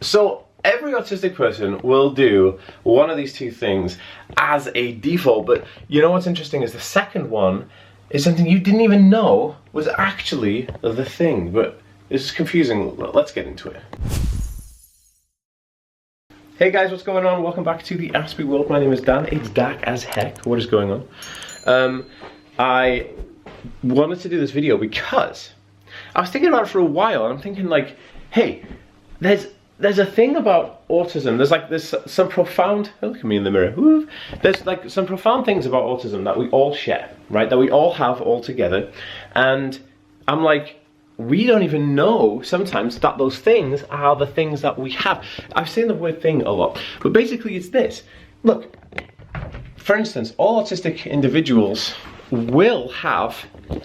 So every autistic person will do one of these two things as a default, but you know what's interesting is the second one is something you didn't even know was actually the thing, but it's confusing. Let's get into it. Hey guys, what's going on? Welcome back to the Aspie world. My name is Dan. It's dark as heck. What is going on? I wanted to do this video because I was thinking about it for a while, and I'm thinking like, hey, there's a thing about autism. There's some profound, oh, look at me in the mirror. Woo. There's like some profound things about autism that we all share, right? That we all have all together. And I'm like, we don't even know sometimes that those things are the things that we have. I've seen the word thing a lot, but basically it's this. Look, for instance, all autistic individuals will have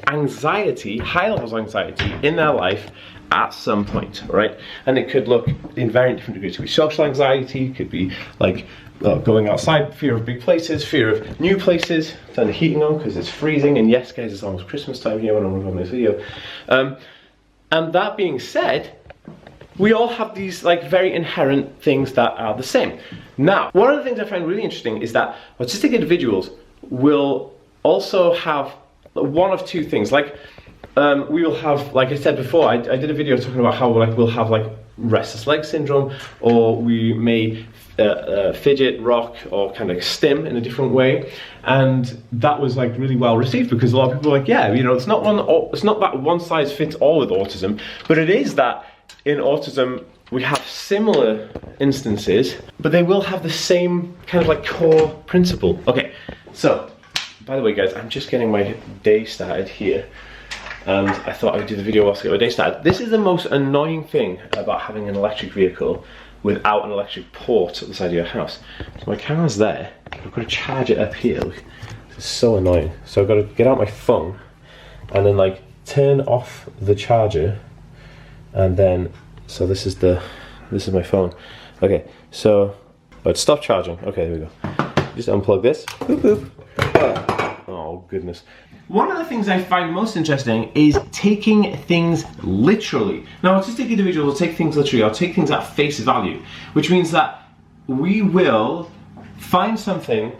anxiety, high levels of anxiety in their life at some point, right? And it could look in very different degrees. It could be social anxiety, it could be like going outside, fear of big places, fear of new places, turn the heating on because it's freezing, and yes guys, it's almost Christmas time here when I'm recording this video. And that being said, we all have these like very inherent things that are the same. Now, one of the things I find really interesting is that autistic individuals will also have one of two things. Like, we will have, like I said before, I did a video talking about how like we'll have like restless leg syndrome, or we may fidget, rock, or kind of stim in a different way, and that was like really well received because a lot of people were like, yeah, you know, it's not that one size fits all with autism, but it is that in autism we have similar instances, but they will have the same kind of like core principle. Okay, so by the way guys, I'm just getting my day started here, and I thought I would do the video whilst I get my day started. This is the most annoying thing about having an electric vehicle without an electric port at the side of your house. So my car's there, I've got to charge it up here. Look, this is so annoying. So I've got to get out my phone and then like turn off the charger, and then, so this is my phone. Okay, so, but stop charging. Okay, there we go. Just unplug this. Boop, boop. Oh goodness. One of the things I find most interesting is taking things literally. Now, autistic individuals will take things literally, or take things at face value, which means that we will find something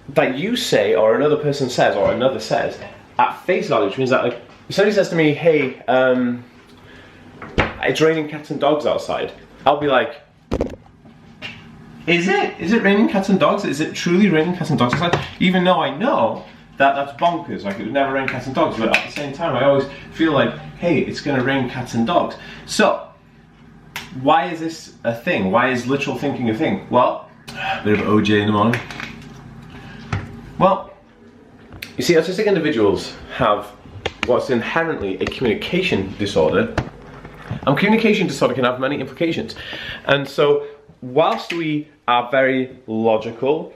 that you say, or another person says, or another says, at face value, which means that like, if somebody says to me, hey, it's raining cats and dogs outside, I'll be like, is it? Is it raining cats and dogs? Is it truly raining cats and dogs outside? Even though I know that that's bonkers, like it would never rain cats and dogs, but at the same time I always feel like, hey, it's gonna rain cats and dogs. So, why is this a thing? Why is literal thinking a thing? Well, a bit of OJ in the morning. Well, you see, autistic individuals have what's inherently a communication disorder, and communication disorder can have many implications. And so, whilst we are very logical,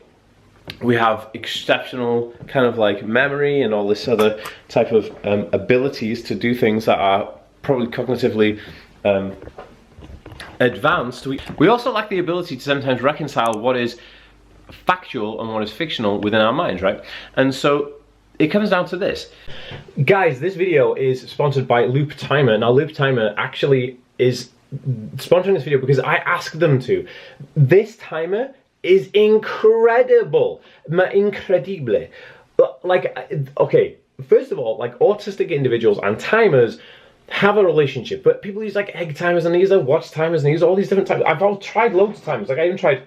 we have exceptional kind of like memory and all this other type of abilities to do things that are probably cognitively advanced. We also lack the ability to sometimes reconcile what is factual and what is fictional within our minds, right? And so it comes down to this. Guys, this video is sponsored by Loop Timer. Now, Loop Timer actually is sponsoring this video because I asked them to. This timer is incredible, incredible. Like, okay, first of all, like autistic individuals and timers have a relationship, but people use like egg timers and they use their watch timers and they use all these different timers. I've all tried loads of timers. Like I even tried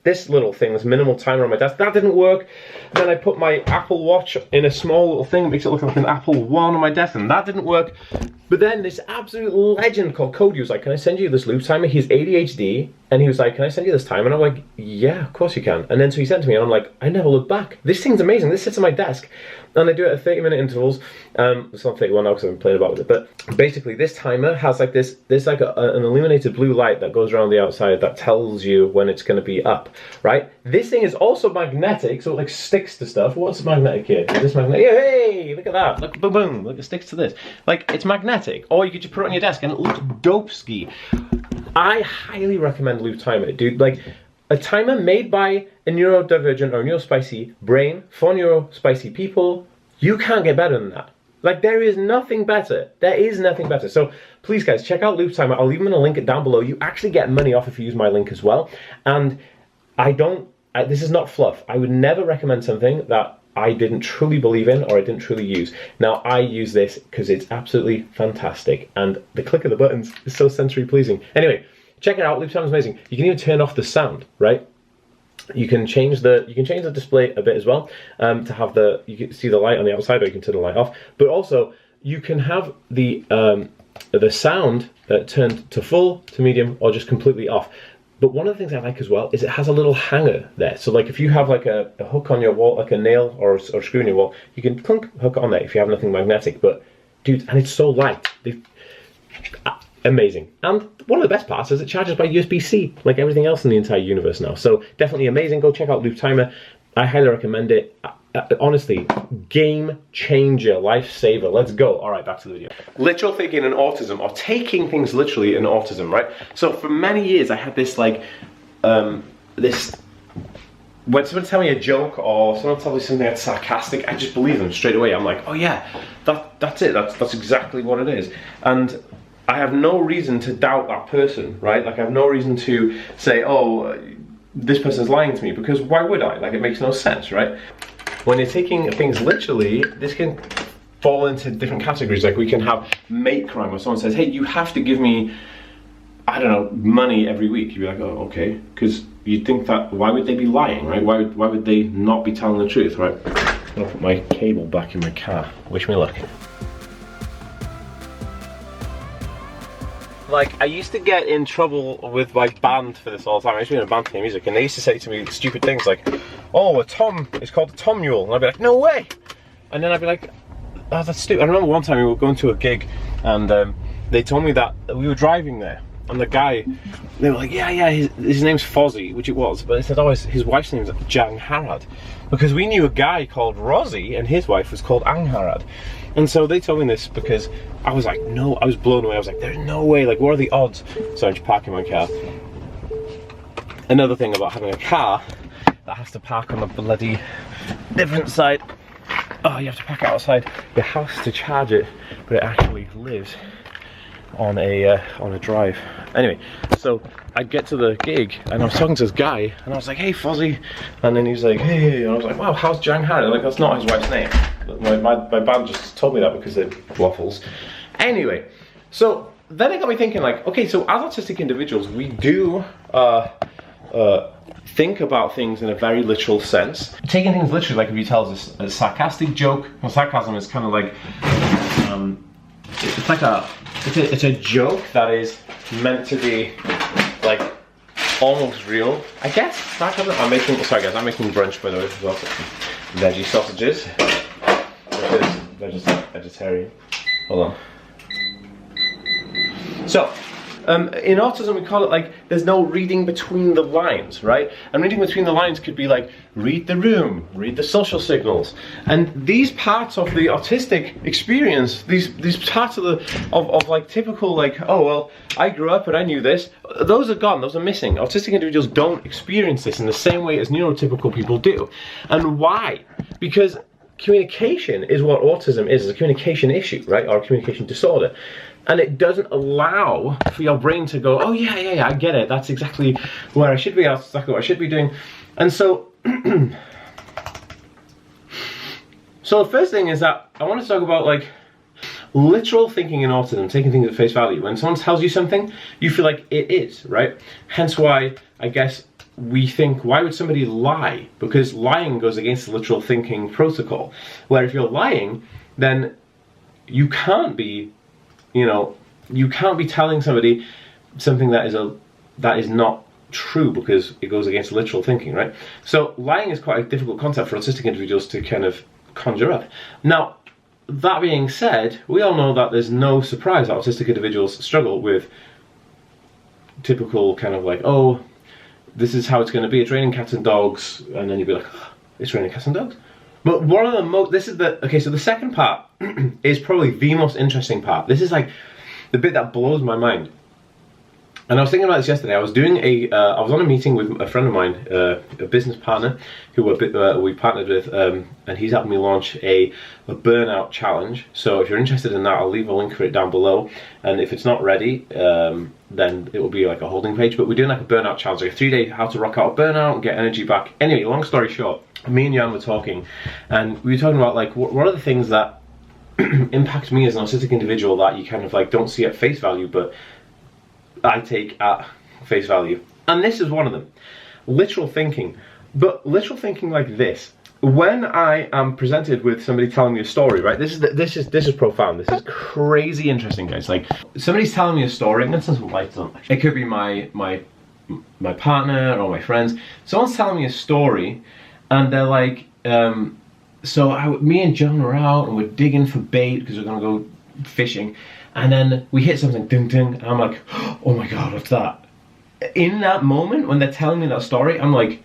this little thing, this minimal timer on my desk. That didn't work. Then I put my Apple Watch in a small little thing, makes it look like an Apple One on my desk, and that didn't work. But then this absolute legend called Cody was like, can I send you this loop timer? He's ADHD, and he was like, can I send you this timer? And I'm like, yeah, of course you can. And then so he sent it to me, and I'm like, I never looked back. This thing's amazing. This sits on my desk, and I do it at 30-minute intervals. It's not 31 now because I've been playing about with it, but basically this timer has like this, there's like an illuminated blue light that goes around the outside that tells you when it's going to be up, right? This thing is also magnetic, so it like sticks to stuff. What's magnetic here? Is this magnetic? Hey, look at that. Look, boom, boom. Look, it sticks to this. Like, it's magnetic. Or you could just put it on your desk and it looks dope ski. I highly recommend Loop Timer, dude. Like, a timer made by a neurodivergent or neurospicy brain for neurospicy people. You can't get better than that. Like, there is nothing better. There is nothing better. So please guys, check out Loop Timer. I'll leave them in a link down below. You actually get money off if you use my link as well. And this is not fluff. I would never recommend something that I didn't truly believe in or I didn't truly use. Now, I use this because it's absolutely fantastic, and the click of the buttons is so sensory pleasing. Anyway, check it out. Loop Timer is amazing. You can even turn off the sound, right? You can change the display a bit as well, to have you can see the light on the outside, or you can turn the light off. But also you can have the sound turned to full, to medium, or just completely off. But one of the things I like as well is it has a little hanger there. So like if you have like a hook on your wall, like a nail or screw in your wall, you can clunk, hook it on there if you have nothing magnetic. But dude, and it's so light. Amazing. And one of the best parts is it charges by USB-C, like everything else in the entire universe now. So definitely amazing. Go check out Loop Timer. I highly recommend it. Honestly, game changer, lifesaver. Let's go. All right, back to the video. Literal thinking and autism, or taking things literally in autism, right? So for many years, I had this like, when someone tell me a joke or someone tell me something that's sarcastic, I just believe them straight away. I'm like, oh yeah, that's it. That's exactly what it is. And I have no reason to doubt that person, right? Like I have no reason to say, oh, this person's lying to me, because why would I? Like it makes no sense, right? When you're taking things literally, this can fall into different categories. Like we can have mate crime, where someone says, hey, you have to give me, I don't know, money every week. You'd be like, oh, okay. Because you'd think that, why would they be lying, right? Why would they not be telling the truth, right? I'll put my cable back in my car. Wish me luck. Like, I used to get in trouble with my band for this all the time. I used to be in a band playing music, and they used to say to me stupid things like, oh, it's called a tom mule. And I'd be like, no way! And then I'd be like, oh, that's stupid. I remember one time we were going to a gig, and they told me that we were driving there, and the guy, they were like, yeah, his name's Fozzie, which it was, but they said, oh, his wife's name's Jang Harad. Because we knew a guy called Rosie, and his wife was called Angharad. And so they told me this because I was like, no, I was blown away. I was like, there's no way, like, what are the odds? So I'm just parking my car. Another thing about having a car that has to park on the bloody different side. Oh, you have to park outside your house to charge it, but it actually lives on a drive. Anyway, so I'd get to the gig and I was talking to this guy and I was like, hey Fozzie, and then he's like, hey, and I was like, wow, how's Jang Harad? Like, that's not his wife's name. My band just told me that because they're waffles. Anyway, so then it got me thinking, like, okay, so as autistic individuals, we do think about things in a very literal sense. Taking things literally, like if you tell us a sarcastic joke, well, sarcasm is kind of like, it's like it's a joke that is meant to be like almost real, I guess. I'm making brunch, by the way, as well. Veggie sausages, because vegetarian. Hold on. So, in autism we call it like, there's no reading between the lines, right? And reading between the lines could be like, read the room, read the social signals. And these parts of the autistic experience, these parts of like typical, like, oh well, I grew up and I knew this, those are gone, those are missing. Autistic individuals don't experience this in the same way as neurotypical people do. And why? Because communication is what autism is a communication issue, right? Or a communication disorder. And it doesn't allow for your brain to go, oh yeah, I get it, that's exactly where I should be, that's exactly what I should be doing. And so, so the first thing is that I want to talk about like literal thinking in autism, taking things at face value. When someone tells you something, you feel like it is, right? Hence why, I guess, we think, why would somebody lie? Because lying goes against the literal thinking protocol. Where if you're lying, then you can't be, you know, you can't be telling somebody something that is not true, because it goes against literal thinking, right? So lying is quite a difficult concept for autistic individuals to kind of conjure up. Now, that being said, we all know that there's no surprise that autistic individuals struggle with typical kind of like, oh, this is how it's going to be, it's raining cats and dogs, and then you'd be like, oh, it's raining cats and dogs. But one of the most, okay, so the second part is probably the most interesting part. This is like the bit that blows my mind. And I was thinking about this yesterday. I was doing I was on a meeting with a friend of mine, a business partner, who we partnered with, and he's helped me launch a burnout challenge. So if you're interested in that, I'll leave a link for it down below. And if it's not ready, then it will be like a holding page. But we're doing like a burnout challenge, like a 3-day how to rock out of burnout and get energy back. Anyway, long story short, me and Jan were talking, and we were talking about like what are the things that impact me as an autistic individual that you kind of like don't see at face value, but I take at face value. And this is one of them. Literal thinking. But literal thinking like this. When I am presented with somebody telling me a story, right? This is profound. This is crazy interesting, guys. Like, somebody's telling me a story. I'm gonna turn some lights on. It could be my partner or my friends. Someone's telling me a story, and they're like, me and John were out and we're digging for bait because we're gonna go fishing. And then we hit something, ding ding, and I'm like, oh my god, what's that? In that moment, when they're telling me that story, I'm like,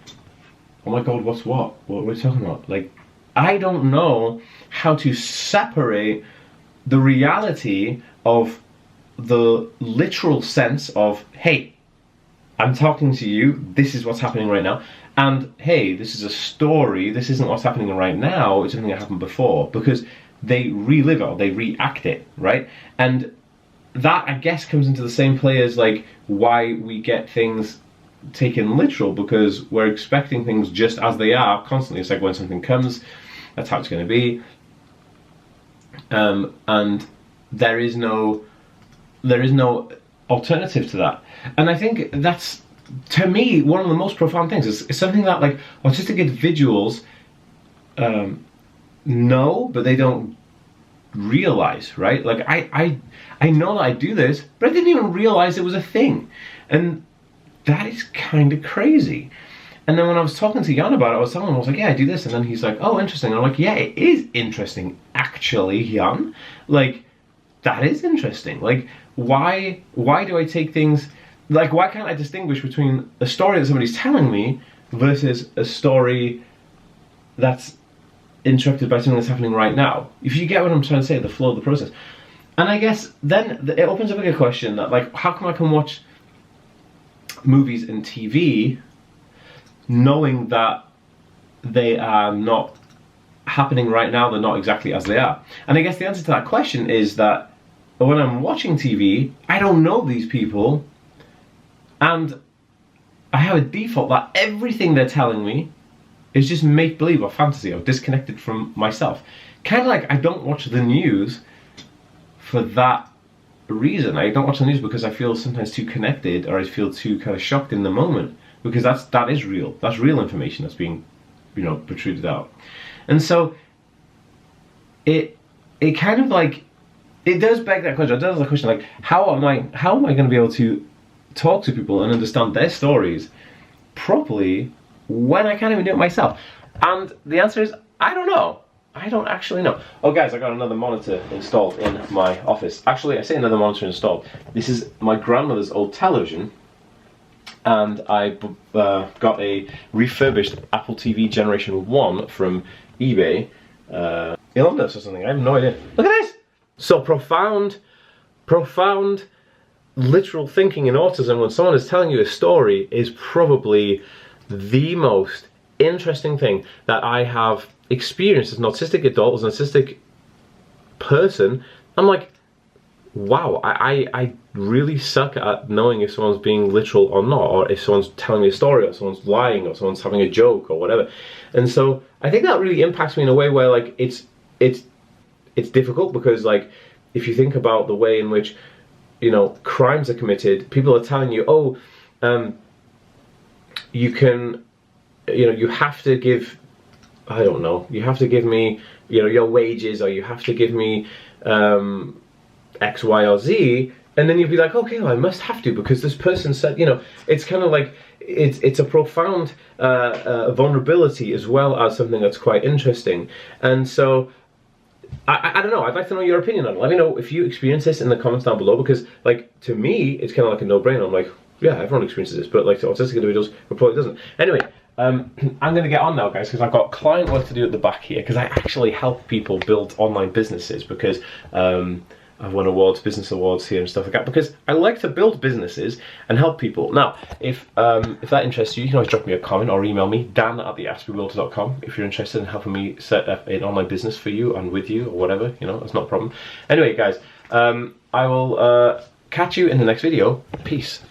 oh my god, what's what? What are we talking about? Like, I don't know how to separate the reality of the literal sense of, hey, I'm talking to you, this is what's happening right now, and hey, this is a story, this isn't what's happening right now, it's something that happened before, because they relive it or they react it, right? And that, I guess, comes into the same play as like why we get things taken literal, because we're expecting things just as they are constantly. It's like when something comes, that's how it's going to be, and there is no alternative to that. And I think that's, to me, one of the most profound things. It's something that like autistic individuals know, but they don't realize, right? Like I know that I do this, but I didn't even realize it was a thing, and that is kind of crazy. And then when I was talking to Jan about it, I was telling him, I was like, yeah, I do this, and then he's like, oh, interesting. And I'm like, yeah, it is interesting, actually, Jan. Like, that is interesting. Like, why do I take things, like, why can't I distinguish between a story that somebody's telling me versus a story that's interrupted by something that's happening right now? If you get what I'm trying to say, the flow of the process. And I guess then it opens up a question that, like, how come I can watch movies and TV knowing that they are not happening right now, they're not exactly as they are? And I guess the answer to that question is that when I'm watching TV, I don't know these people, and I have a default that everything they're telling me is just make-believe or fantasy or disconnected from myself. Kind of like I don't watch the news for that reason. I don't watch the news because I feel sometimes too connected, or I feel too kind of shocked in the moment, because that is real. That's real information that's being, protruded out. And so it kind of like, it does beg that question. It does the question, like, how am I going to be able to talk to people and understand their stories properly when I can't even do it myself? And the answer is, I don't know. I don't actually know. Oh guys, I got another monitor installed in my office. Actually, I say another monitor installed. This is my grandmother's old television, and I got a refurbished Apple TV Generation 1 from eBay. Illness or something, I have no idea. Look at this! So profound literal thinking in autism, when someone is telling you a story, is probably the most interesting thing that I have experienced as an autistic adult, as an autistic person. I'm like, wow, I really suck at knowing if someone's being literal or not, or if someone's telling me a story, or someone's lying, or someone's having a joke, or whatever. And so I think that really impacts me in a way where, like, it's difficult, because, like, if you think about the way in which, crimes are committed, people are telling you, oh, you can, you have to give, I don't know, you have to give me, your wages, or you have to give me X, Y, or Z, and then you'd be like, okay, well, I must have to, because this person said, it's kind of like, it's a profound vulnerability, as well as something that's quite interesting. And so I don't know, I'd like to know your opinion on it. Let me know if you experience this in the comments down below, because, like, to me, it's kind of like a no-brainer. I'm like, yeah, everyone experiences this, but, like, to autistic individuals, it probably doesn't. Anyway, I'm going to get on now, guys, because I've got client work to do at the back here, because I actually help people build online businesses, because I've won awards, business awards here and stuff like that, because I like to build businesses and help people. Now, if that interests you, you can always drop me a comment or email me, dan@theaspyworld.com, if you're interested in helping me set up an online business for you and with you or whatever, you know, it's not a problem. Anyway, guys, I will catch you in the next video. Peace.